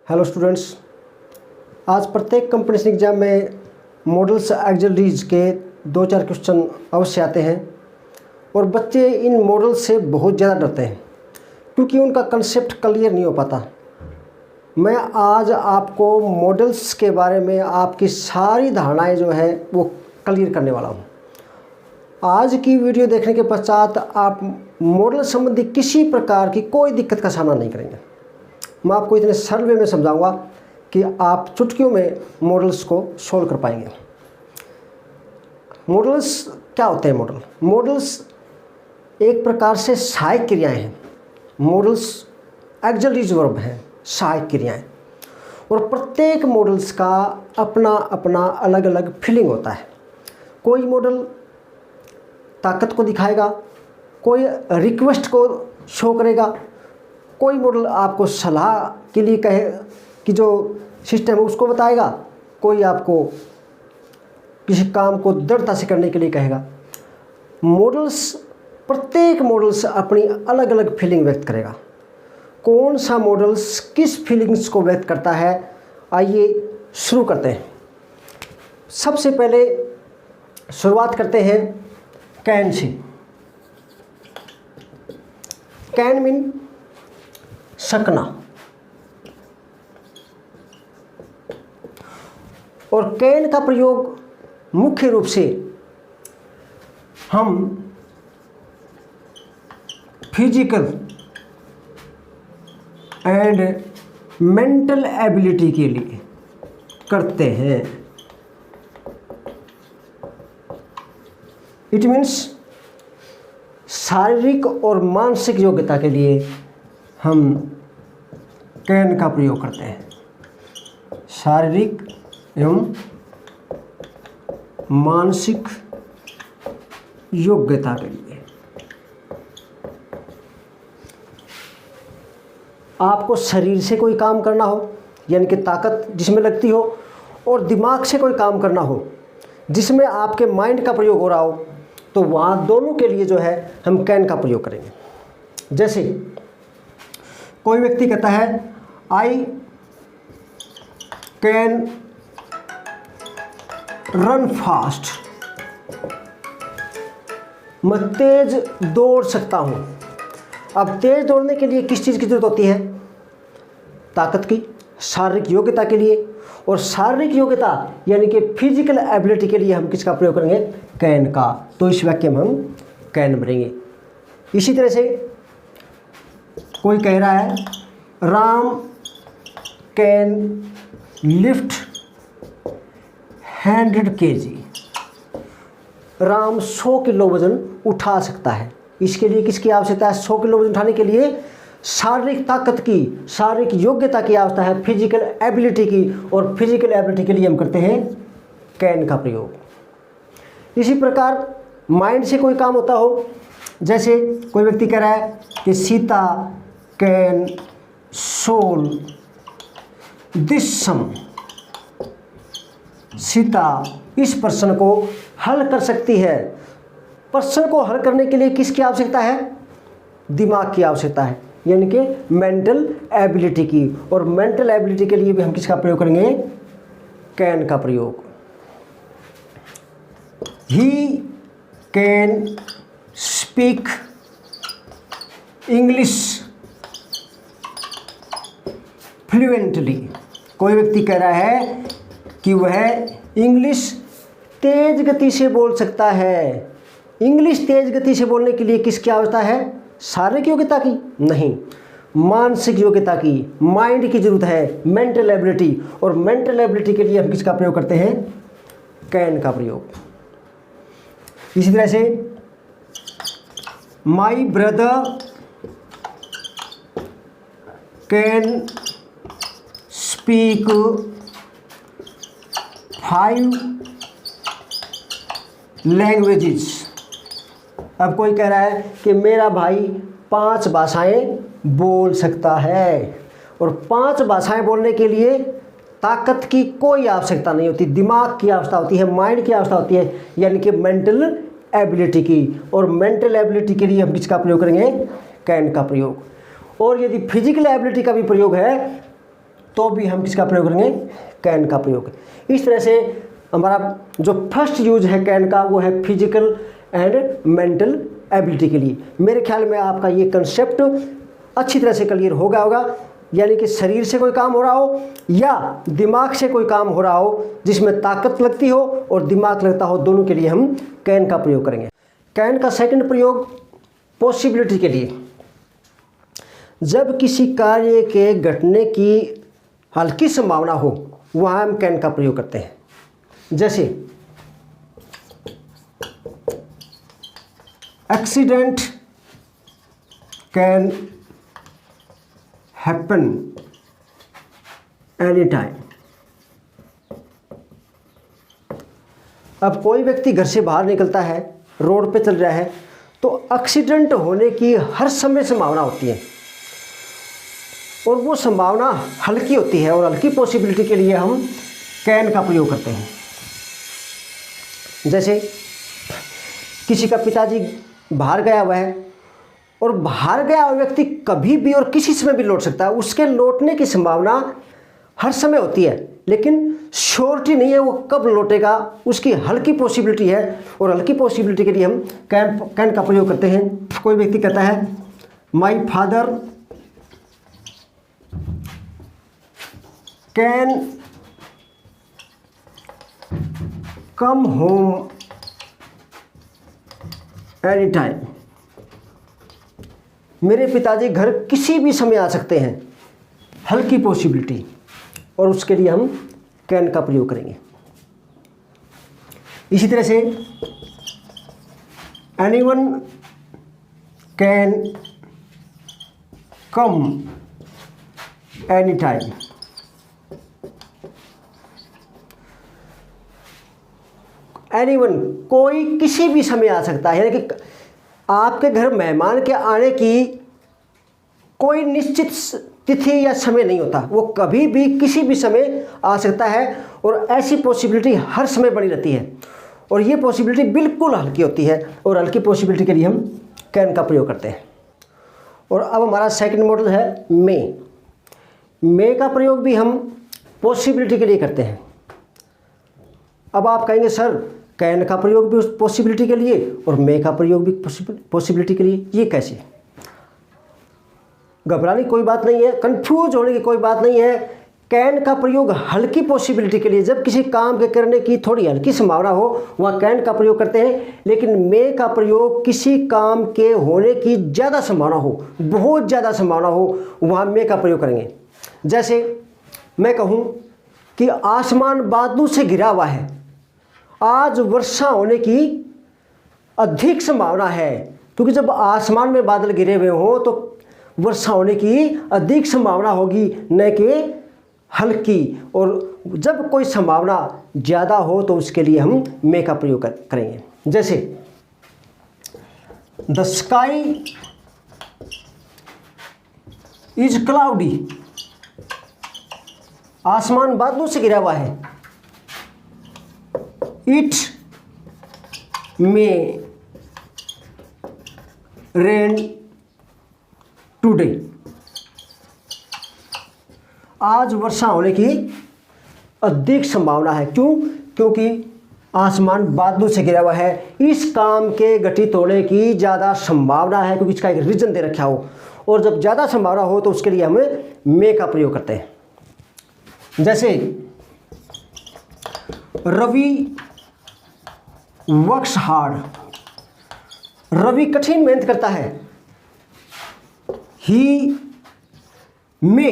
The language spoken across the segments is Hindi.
हेलो स्टूडेंट्स, आज प्रत्येक कंपटीशन एग्जाम में मॉडल्स एक्सिलरीज के 2-4 क्वेश्चन अवश्य आते हैं और बच्चे इन मॉडल से बहुत ज़्यादा डरते हैं क्योंकि उनका कंसेप्ट क्लियर नहीं हो पाता। मैं आज आपको मॉडल्स के बारे में आपकी सारी धारणाएं जो है वो क्लियर करने वाला हूँ। आज की वीडियो देखने के पश्चात आप मॉडल संबंधी किसी प्रकार की कोई दिक्कत का सामना नहीं करेंगे। मैं आपको इतने सरल वे में समझाऊंगा कि आप चुटकियों में मॉडल्स को सॉल्व कर पाएंगे। मॉडल्स क्या होते हैं? मॉडल्स एक प्रकार से सहायक क्रियाएं हैं। मॉडल्स एक्सिलरीज वर्ब हैं, सहायक क्रियाएं, और प्रत्येक मॉडल्स का अपना अपना अलग अलग फीलिंग होता है। कोई मॉडल ताकत को दिखाएगा, कोई रिक्वेस्ट को शो करेगा, कोई मॉडल आपको सलाह के लिए कहे कि जो सिस्टम है उसको बताएगा, कोई आपको किसी काम को दृढ़ता से करने के लिए कहेगा। प्रत्येक मॉडल्स अपनी अलग अलग फीलिंग व्यक्त करेगा। कौन सा मॉडल्स किस फीलिंग्स को व्यक्त करता है, आइए शुरू करते हैं। सबसे पहले शुरुआत करते हैं कैन से। कैन मीन सकना, और कैन का प्रयोग मुख्य रूप से हम फिजिकल एंड मेंटल एबिलिटी के लिए करते हैं। इट मीन्स शारीरिक और मानसिक योग्यता के लिए हम कैन का प्रयोग करते हैं। शारीरिक एवं मानसिक योग्यता के लिए। आपको शरीर से कोई काम करना हो, यानी कि ताकत जिसमें लगती हो, और दिमाग से कोई काम करना हो जिसमें आपके माइंड का प्रयोग हो रहा हो, तो वहाँ दोनों के लिए जो है हम कैन का प्रयोग करेंगे। जैसे कोई व्यक्ति कहता है आई कैन रन फास्ट, मैं तेज दौड़ सकता हूं। अब तेज दौड़ने के लिए किस चीज़ की जरूरत होती है? ताकत की, शारीरिक योग्यता के लिए। और शारीरिक योग्यता यानी कि फिजिकल एबिलिटी के लिए हम किसका प्रयोग करेंगे? कैन का। तो इस वाक्य में हम कैन भरेंगे। इसी तरह से कोई कह रहा है Ram can lift 100 kg, Ram 100 kilo वजन उठा सकता है। इसके लिए किसकी आवश्यकता है? 100 किलो वजन उठाने के लिए शारीरिक ताकत की, शारीरिक योग्यता की आवश्यकता है, फिजिकल एबिलिटी की। और फिजिकल एबिलिटी के लिए हम करते हैं कैन का प्रयोग। इसी प्रकार माइंड से कोई काम होता हो, जैसे कोई व्यक्ति कह रहा है कि सीता कैन सोल्व दिस सम, सीता इस प्रश्न को हल कर सकती है। प्रश्न को हल करने के लिए किसकी आवश्यकता है? दिमाग की आवश्यकता है, यानी कि मेंटल एबिलिटी की। और मेंटल एबिलिटी के लिए भी हम किसका प्रयोग करेंगे? कैन का प्रयोग। He can speak English fluently, कोई व्यक्ति कह रहा है कि वह इंग्लिश तेज गति से बोल सकता है। इंग्लिश तेज गति से बोलने के लिए किसकी आवश्यकता है? शारीरिक योग्यता की नहीं, मानसिक योग्यता की, माइंड की जरूरत है, मेंटल एबिलिटी। और मेंटल एबिलिटी के लिए हम किसका प्रयोग करते हैं? कैन का प्रयोग। इसी तरह से my brother can speak 5 languages. अब कोई कह रहा है कि मेरा भाई 5 भाषाएं बोल सकता है। और 5 भाषाएं बोलने के लिए ताकत की कोई आवश्यकता नहीं होती, दिमाग की आवश्यकता होती है, माइंड की आवश्यकता होती है, यानी कि मेंटल एबिलिटी की। और मेंटल एबिलिटी के लिए हम किसका प्रयोग करेंगे? कैन का प्रयोग। और यदि फिजिकल एबिलिटी का भी प्रयोग है तो भी हम किसका प्रयोग करेंगे, कैन का प्रयोग। इस तरह से हमारा जो फर्स्ट यूज है कैन का वो है फिजिकल एंड मेंटल एबिलिटी के लिए। मेरे ख्याल में आपका ये कंसेप्ट अच्छी तरह से क्लियर होगा। यानी कि शरीर से कोई काम हो रहा हो या दिमाग से कोई काम हो रहा हो जिसमें ताकत लगती हो और दिमाग लगता हो, दोनों के लिए हम कैन का प्रयोग करेंगे। कैन का सेकंड प्रयोग पॉसिबिलिटी के लिए। जब किसी कार्य के घटने की हल्की संभावना हो वहाँ हम कैन का प्रयोग करते हैं। जैसे accident can happen any time. अब कोई व्यक्ति घर से बाहर निकलता है, रोड पे चल रहा है, तो एक्सीडेंट होने की हर समय संभावना होती है और वो संभावना हल्की होती है और हल्की पॉसिबिलिटी के लिए हम कैन का प्रयोग करते हैं। जैसे किसी का पिताजी बाहर गया हुआ है और बाहर गया हुआ व्यक्ति कभी भी और किसी समय भी लौट सकता है, उसके लौटने की संभावना हर समय होती है लेकिन श्योरिटी नहीं है वो कब लौटेगा, उसकी हल्की पॉसिबिलिटी है और हल्की पॉसिबिलिटी के लिए हम कैन का प्रयोग करते हैं। कोई व्यक्ति कहता है my father can come home any time. मेरे पिताजी घर किसी भी समय आ सकते हैं, हल्की पॉसिबिलिटी, और उसके लिए हम कैन का प्रयोग करेंगे। इसी तरह से anyone can come any time. Anyone कोई किसी भी समय आ सकता है, यानी कि आपके घर मेहमान के आने की कोई निश्चित तिथि या समय नहीं होता, वो कभी भी किसी भी समय आ सकता है और ऐसी पॉसिबिलिटी हर समय बनी रहती है और ये पॉसिबिलिटी बिल्कुल हल्की होती है और हल्की पॉसिबिलिटी के लिए हम कैन का प्रयोग करते हैं। और अब हमारा सेकंड मॉडल है मे का प्रयोग भी हम पॉसिबिलिटी के लिए करते हैं। अब आप कहेंगे सर कैन का प्रयोग भी उस पॉसिबिलिटी के लिए और मे का प्रयोग भी पॉसिबिलिटी के लिए, ये कैसे? घबराने की कोई बात नहीं है, कंफ्यूज होने की कोई बात नहीं है। कैन का प्रयोग हल्की पॉसिबिलिटी के लिए, जब किसी काम के करने की थोड़ी हल्की संभावना हो वहाँ कैन का प्रयोग करते हैं, लेकिन मे का प्रयोग किसी काम के होने की ज़्यादा संभावना हो, बहुत ज़्यादा संभावना हो, वहाँ मे का प्रयोग करेंगे। जैसे मैं कहूँ कि आसमान बादलों से घिरा हुआ है, आज वर्षा होने की अधिक संभावना है, क्योंकि जब आसमान में बादल घिरे हुए हों तो वर्षा होने की अधिक संभावना होगी, न कि हल्की। और जब कोई संभावना ज़्यादा हो तो उसके लिए हम मे का प्रयोग करेंगे। जैसे द स्काई इज क्लाउडी, आसमान बादलों से घिरा हुआ है, इट मे रेन टुडे, आज वर्षा होने की अधिक संभावना है। क्यों? क्योंकि आसमान बादलों से घिरा हुआ है, इस काम के घटित होने की ज़्यादा संभावना है, क्योंकि इसका एक रीजन दे रखा हो, और जब ज़्यादा संभावना हो तो उसके लिए हमें मे का प्रयोग करते हैं। जैसे रवि वर्क्स हार्ड, रवि कठिन मेहनत करता है, ही मे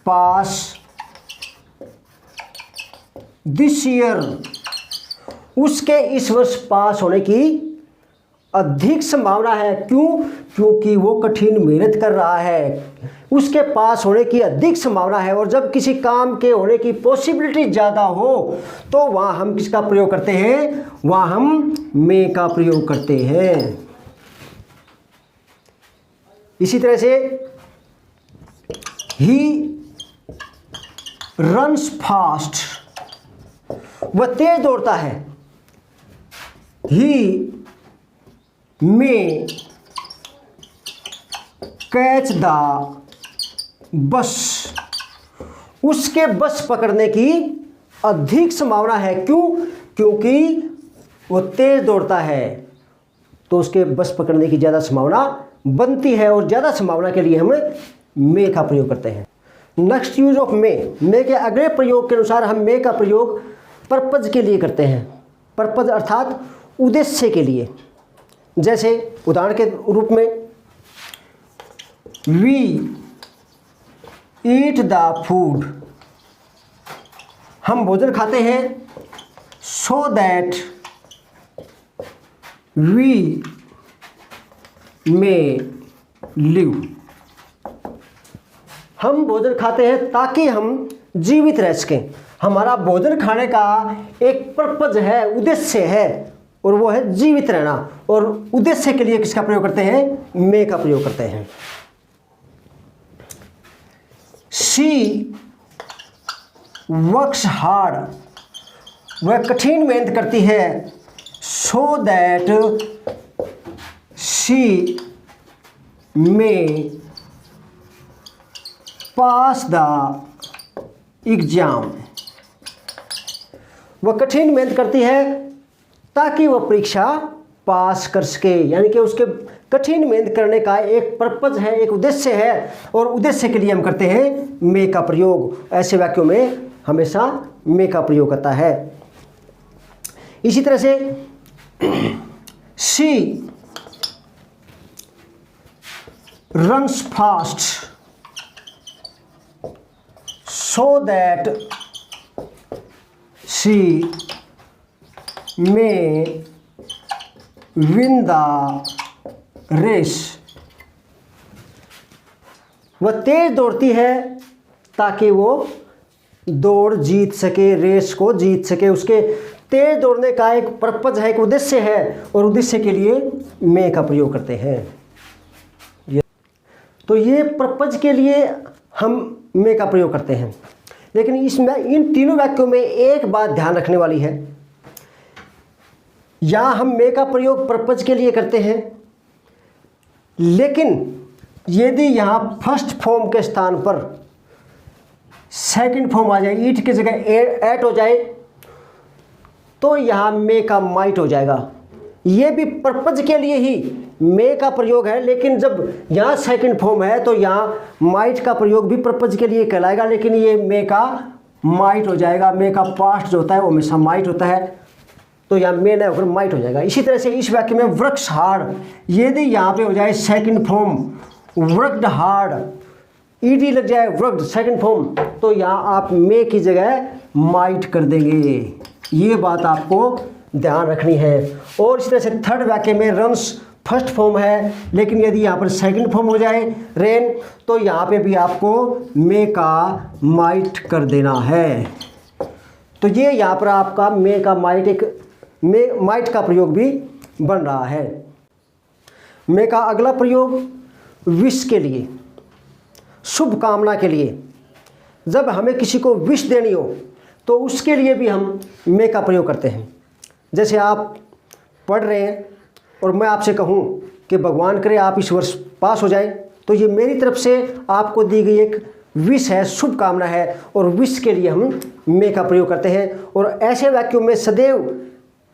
पास दिस ईयर, उसके इस वर्ष पास होने की अधिक संभावना है। क्यों? क्योंकि वो कठिन मेहनत कर रहा है, उसके पास होने की अधिक संभावना है। और जब किसी काम के होने की पॉसिबिलिटी ज़्यादा हो तो वहाँ हम किसका प्रयोग करते हैं? वहाँ हम मे का प्रयोग करते हैं। इसी तरह से ही रन्स फास्ट, वह तेज दौड़ता है, ही मे कैच द बस, उसके बस पकड़ने की अधिक संभावना है। क्यों? क्योंकि वो तेज दौड़ता है तो उसके बस पकड़ने की ज़्यादा संभावना बनती है, और ज़्यादा संभावना के लिए हम मे का प्रयोग करते हैं। नेक्स्ट यूज ऑफ मे के अगले प्रयोग के अनुसार हम मे का प्रयोग पर्पज के लिए करते हैं। पर्पज अर्थात उद्देश्य के लिए। जैसे उदाहरण के रूप में, वी ईट द फूड, हम भोजन खाते हैं, so that we may live, हम भोजन खाते हैं ताकि हम जीवित रह सकें। हमारा भोजन खाने का एक पर्पज है, उद्देश्य है, और वो है जीवित रहना। और उद्देश्य के लिए किसका प्रयोग करते हैं? मे का प्रयोग करते हैं। शी वर्क्स हार्ड, वह कठिन मेहनत करती है, सो that she may pass the exam, वह कठिन मेहनत करती है ताकि वह परीक्षा पास कर सके। यानी कि उसके कठिन मेहनत करने का एक पर्पज है, एक उद्देश्य है, और उद्देश्य के लिए हम करते हैं मे का प्रयोग। ऐसे वाक्यों में हमेशा मे का प्रयोग होता है। इसी तरह से she runs fast, so that she may win the race, वह तेज दौड़ती है ताकि वो दौड़ जीत सके, रेस को जीत सके। उसके तेज दौड़ने का एक पर्पज है, एक उद्देश्य है, और उद्देश्य के लिए मे का प्रयोग करते हैं। तो ये पर्पज के लिए हम मे का प्रयोग करते हैं। लेकिन इसमें इन तीनों वाक्यों में एक बात ध्यान रखने वाली है, यहाँ हम मे का प्रयोग पर्पज के लिए करते हैं, लेकिन यदि यहाँ फर्स्ट फॉर्म के स्थान पर सेकंड फॉर्म आ जाए, ईट की जगह एट हो जाए, तो यहाँ मे का माइट हो जाएगा। ये भी पर्पज के लिए ही मे का प्रयोग है, लेकिन जब यहाँ सेकंड फॉर्म है तो यहाँ माइट का प्रयोग भी पर्पज के लिए कहलाएगा, लेकिन ये मे का माइट हो जाएगा। मे का पास्ट जो होता है वो हमेशा माइट होता है, तो यहाँ मे न होकर माइट हो जाएगा। इसी तरह से इस वाक्य में वर्क्स हार्ड, यदि यहाँ पे हो जाए second form worked hard, ED लग जाए वर्कड सेकंड फॉर्म, तो यहाँ आप मे की जगह माइट कर देंगे। ये बात आपको ध्यान रखनी है। और इस तरह से थर्ड वाक्य में रन्स फर्स्ट फॉर्म है, लेकिन यदि यहाँ पर सेकंड फॉर्म हो जाए रेन, तो यहाँ पे भी आपको मे का माइट कर देना है। तो ये यहाँ पर आपका मे का माइट, एक मे माइट का प्रयोग भी बन रहा है। मे का अगला प्रयोग विश के लिए, शुभ कामना के लिए। जब हमें किसी को विश देनी हो तो उसके लिए भी हम मे का प्रयोग करते हैं। जैसे आप पढ़ रहे हैं और मैं आपसे कहूँ कि भगवान करे आप इस वर्ष पास हो जाए, तो ये मेरी तरफ से आपको दी गई एक विश है, शुभ कामना है, और विश के लिए हम मे का प्रयोग करते हैं। और ऐसे वाक्यों में सदैव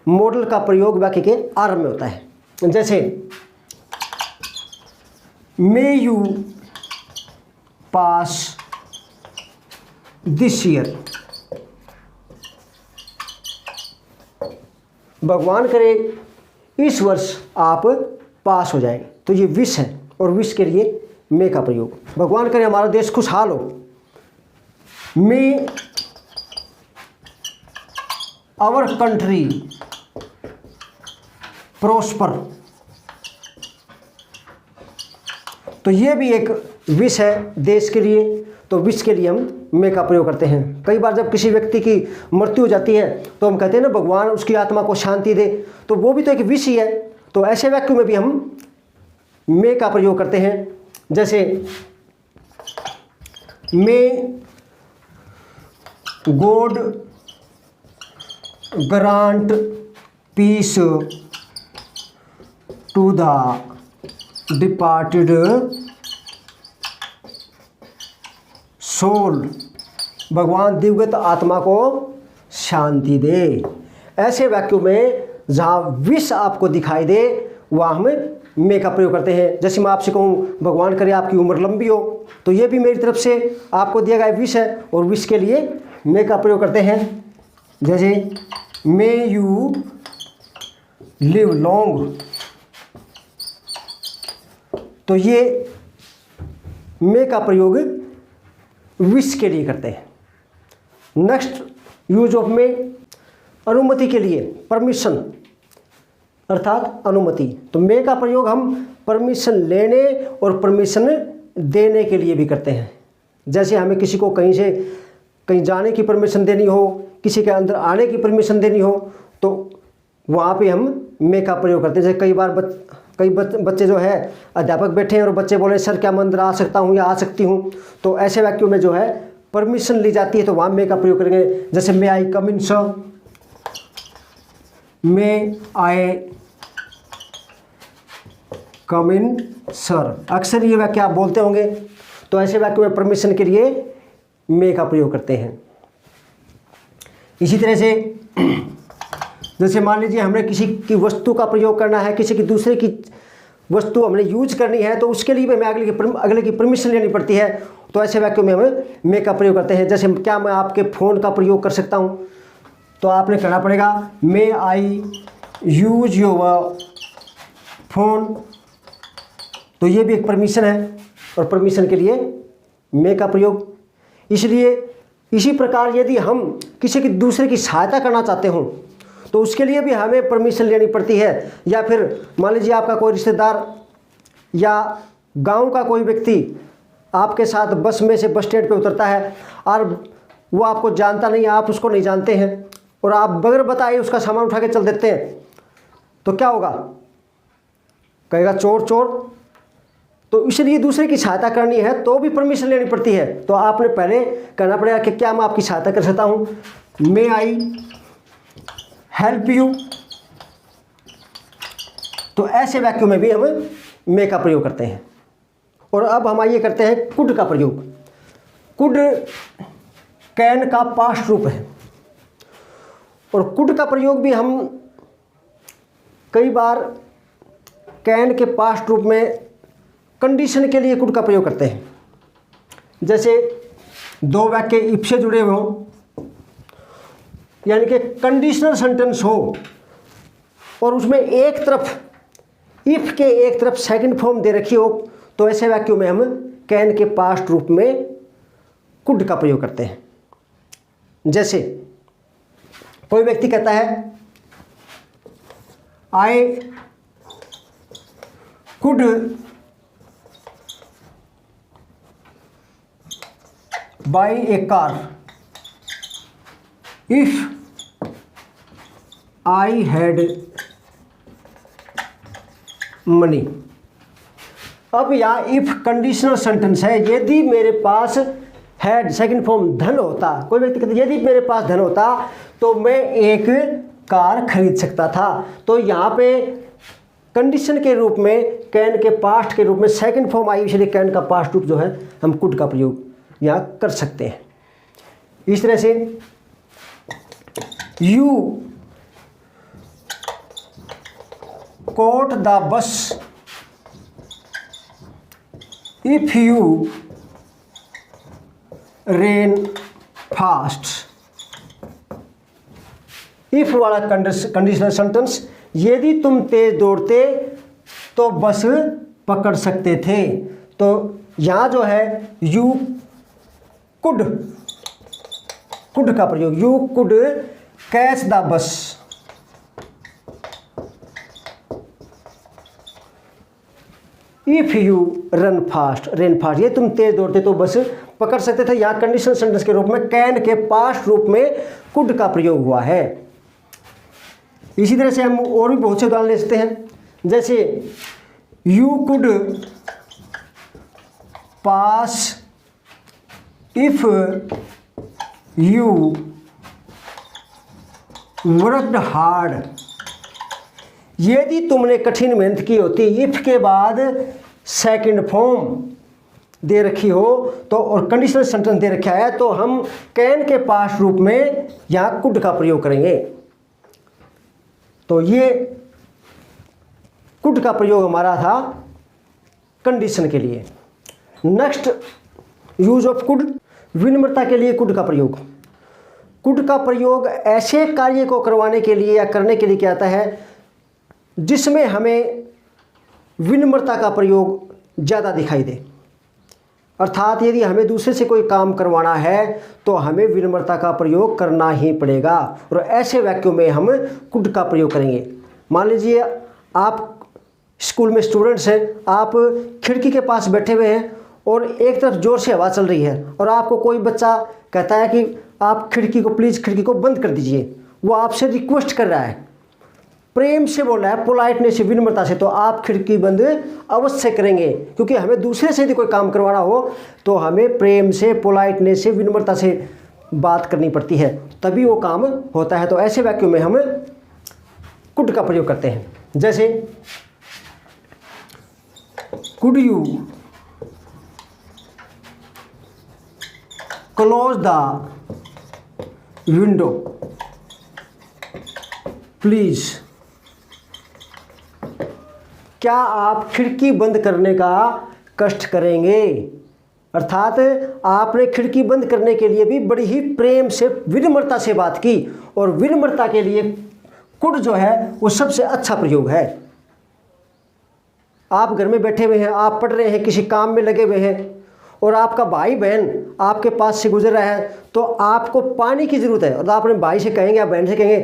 मॉडल का प्रयोग वाक्य के आरंभ में होता है। जैसे may you pass this year, भगवान करे इस वर्ष आप पास हो जाएं, तो ये विश है, और विश के लिए मे का प्रयोग। भगवान करे हमारा देश खुशहाल हो, मे आवर कंट्री प्रोस्पर, तो ये भी एक विश है देश के लिए, तो विश के लिए हम मे का प्रयोग करते हैं। कई बार जब किसी व्यक्ति की मृत्यु हो जाती है तो हम कहते हैं ना भगवान उसकी आत्मा को शांति दे, तो वो भी तो एक विश ही है। तो ऐसे वाक्यों में भी हम मे का प्रयोग करते हैं। जैसे may God grant peace to the departed soul, भगवान दिवगत आत्मा को शांति दे। ऐसे वाक्यों में जहाँ विश आपको दिखाई दे वहाँ हम मे का प्रयोग करते हैं। जैसे मैं आपसे कहूँ भगवान करे आपकी उम्र लंबी हो, तो ये भी मेरी तरफ से आपको दिया गया विश है और विश के लिए मे का प्रयोग करते हैं। जैसे मे यू लिव लॉन्ग, तो ये मे का प्रयोग विश के लिए करते हैं। नेक्स्ट यूज ऑफ मे, अनुमति के लिए, परमिशन अर्थात अनुमति। तो मे का प्रयोग हम परमिशन लेने और परमिशन देने के लिए भी करते हैं। जैसे हमें किसी को कहीं से कहीं जाने की परमिशन देनी हो, किसी के अंदर आने की परमिशन देनी हो, तो वहाँ पे हम मे का प्रयोग करते हैं। जैसे कई बार कई बच्चे जो है अध्यापक बैठे हैं और बच्चे बोले सर क्या मैं अंदर आ सकता हूँ या आ सकती हूँ, तो ऐसे वाक्यों में जो है परमिशन ली जाती है, तो वहाँ मे का प्रयोग करेंगे। जैसे मे आई कम इन सर, मे आई कम इन सर, अक्सर ये वाक्य आप बोलते होंगे। तो ऐसे वाक्य में परमिशन के लिए मे का प्रयोग करते हैं। इसी तरह से जैसे मान लीजिए हमें किसी की वस्तु का प्रयोग करना है, किसी की दूसरे की वस्तु हमने यूज करनी है, तो उसके लिए भी हमें अगले की परमिशन लेनी पड़ती है। तो ऐसे वाक्यों में हम मे का प्रयोग करते हैं। जैसे क्या मैं आपके फ़ोन का प्रयोग कर सकता हूँ, तो आपने कहना पड़ेगा मे आई यूज योर फोन, तो ये भी एक परमिशन है और परमिशन के लिए मे का प्रयोग। इसलिए इसी प्रकार यदि हम किसी की दूसरे की सहायता करना चाहते हों, तो उसके लिए भी हमें परमिशन लेनी पड़ती है। या फिर मान लीजिए आपका कोई रिश्तेदार या गांव का कोई व्यक्ति आपके साथ बस में से बस स्टैंड पे उतरता है और वो आपको जानता नहीं है, आप उसको नहीं जानते हैं, और आप बगैर बताए उसका सामान उठा के चल देते हैं, तो क्या होगा? कहेगा चोर चोर। तो इसलिए दूसरे की सहायता करनी है तो भी परमिशन लेनी पड़ती है। तो आपने पहले कहना पड़ेगा कि क्या मैं आपकी सहायता कर सकता हूँ, मे आई हेल्प यू। तो ऐसे वाक्यों में भी हम मे का प्रयोग करते हैं। और अब हम आइए करते हैं कुड का प्रयोग। कुड कैन का पास्ट रूप है, और कुड का प्रयोग भी हम कई बार कैन के पास्ट रूप में कंडीशन के लिए कुड का प्रयोग करते हैं। जैसे दो वाक्य इफ से जुड़े हुए हों, यानी कि कंडीशनल सेंटेंस हो और उसमें एक तरफ इफ के एक तरफ सेकंड फॉर्म दे रखी हो, तो ऐसे वाक्यों में हम कैन के पास्ट रूप में कुड का प्रयोग करते हैं। जैसे कोई व्यक्ति कहता है I could by A car if I had money. अब यहाँ इफ कंडीशनल सेंटेंस है, यदि मेरे पास हैड सेकंड फॉर्म धन होता, कोई व्यक्ति कहता है यदि मेरे पास धन होता तो मैं एक कार खरीद सकता था। तो यहाँ पे कंडीशन के रूप में कैन के पास्ट के रूप में सेकंड फॉर्म आई, इसलिए कैन का पास्ट रूप जो है हम कुड का प्रयोग यहाँ कर सकते हैं। इस तरह से you caught the bus if you ran fast। If वाला कंडीशनल सेंटेंस, यदि तुम तेज दौड़ते तो बस पकड़ सकते थे। तो यहाँ जो है यू कुड का प्रयोग, you could catch the bus. If you run fast, ये तुम तेज दौड़ते तो बस पकड़ सकते थे। यहाँ कंडीशनल सेंटेंस के रूप में कैन के पास्ट रूप में कुड का प्रयोग हुआ है। इसी तरह से हम और भी बहुत से उदाहरण ले सकते हैं। जैसे you could pass if you worked hard. यदि तुमने कठिन मेहनत की होती, इफ के बाद सेकंड फॉर्म, दे रखी हो तो और कंडीशनल सेंटेंस दे रखा है तो हम कैन के पास्ट रूप में यहाँ कुड का प्रयोग करेंगे। तो ये कुड का प्रयोग हमारा था कंडीशन के लिए। नेक्स्ट यूज ऑफ कुड, विनम्रता के लिए कुड का प्रयोग। कुड का प्रयोग ऐसे कार्य को करवाने के लिए या करने के लिए किया जाता है जिसमें हमें विनम्रता का प्रयोग ज़्यादा दिखाई दे। अर्थात यदि हमें दूसरे से कोई काम करवाना है तो हमें विनम्रता का प्रयोग करना ही पड़ेगा और ऐसे वाक्यों में हम कुड का प्रयोग करेंगे। मान लीजिए आप स्कूल में स्टूडेंट्स हैं, आप खिड़की के पास बैठे हुए हैं और एक तरफ ज़ोर से हवा चल रही है और आपको कोई बच्चा कहता है कि आप खिड़की को प्लीज़ खिड़की को बंद कर दीजिए। वो आपसे रिक्वेस्ट कर रहा है, प्रेम से बोल रहा है, पोलाइटनेस से, विनम्रता से, तो आप खिड़की बंद अवश्य करेंगे क्योंकि हमें दूसरे से यदि कोई काम करवाना हो तो हमें प्रेम से, पोलाइटनेस से, विनम्रता से बात करनी पड़ती है, तभी वो काम होता है। तो ऐसे वाक्यों में हम कुड का प्रयोग करते हैं। जैसे could you close the window please, क्या आप खिड़की बंद करने का कष्ट करेंगे। अर्थात आपने खिड़की बंद करने के लिए भी बड़ी ही प्रेम से, विनम्रता से बात की और विनम्रता के लिए कुड जो है वो सबसे अच्छा प्रयोग है। आप घर में बैठे हुए हैं, आप पढ़ रहे हैं, किसी काम में लगे हुए हैं और आपका भाई बहन आपके पास से गुजर रहा है तो आपको पानी की ज़रूरत है और आप अपने भाई से कहेंगे या बहन से कहेंगे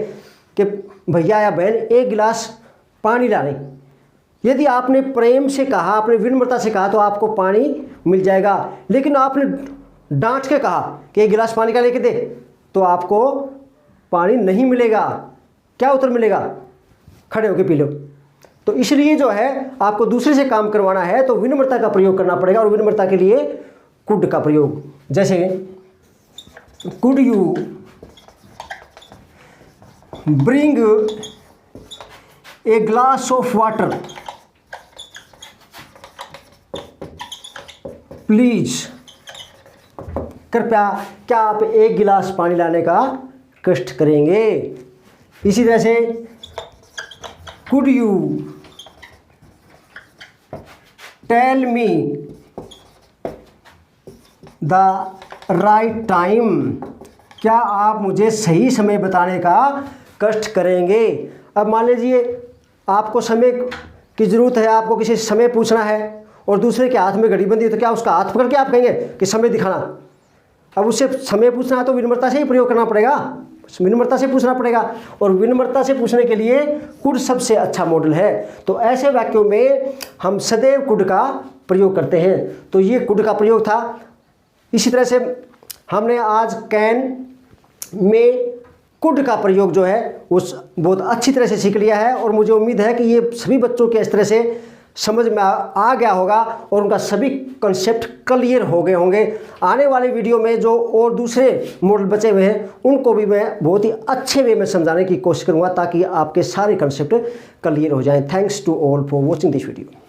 कि भैया या बहन एक गिलास पानी ला लें। यदि आपने प्रेम से कहा, आपने विनम्रता से कहा तो आपको पानी मिल जाएगा, लेकिन आपने डांट के कहा कि एक गिलास पानी का लेके दे तो आपको पानी नहीं मिलेगा। क्या उत्तर मिलेगा? खड़े होके पी लो। तो इसलिए जो है आपको दूसरे से काम करवाना है तो विनम्रता का प्रयोग करना पड़ेगा और विनम्रता के लिए कुड का प्रयोग। जैसे could you bring a glass of water please, कृपया क्या आप एक गिलास पानी लाने का कष्ट करेंगे। इसी तरह से could you tell me the right time, क्या आप मुझे सही समय बताने का कष्ट करेंगे। अब मान लीजिए आपको समय की ज़रूरत है, आपको किसी से समय पूछना है और दूसरे के हाथ में घड़ी बंदी है तो क्या उसका हाथ पकड़ के आप कहेंगे कि समय दिखाना। अब उससे समय पूछना है तो विनम्रता से ही प्रयोग करना पड़ेगा, विनम्रता से पूछना पड़ेगा और विनम्रता से पूछने के लिए कुड सबसे अच्छा मॉडल है। तो ऐसे वाक्यों में हम सदैव कुड का प्रयोग करते हैं। तो ये कुड का प्रयोग था। इसी तरह से हमने आज कैन में कुड का प्रयोग जो है उस बहुत अच्छी तरह से सीख लिया है और मुझे उम्मीद है कि ये सभी बच्चों के इस तरह से समझ में आ गया होगा और उनका सभी कंसेप्ट क्लियर हो गए होंगे। आने वाले वीडियो में जो और दूसरे मॉडल बचे हुए हैं उनको भी मैं बहुत ही अच्छे वे में समझाने की कोशिश करूंगा ताकि आपके सारे कंसेप्ट क्लियर हो जाएं। Thanks to all for watching this video.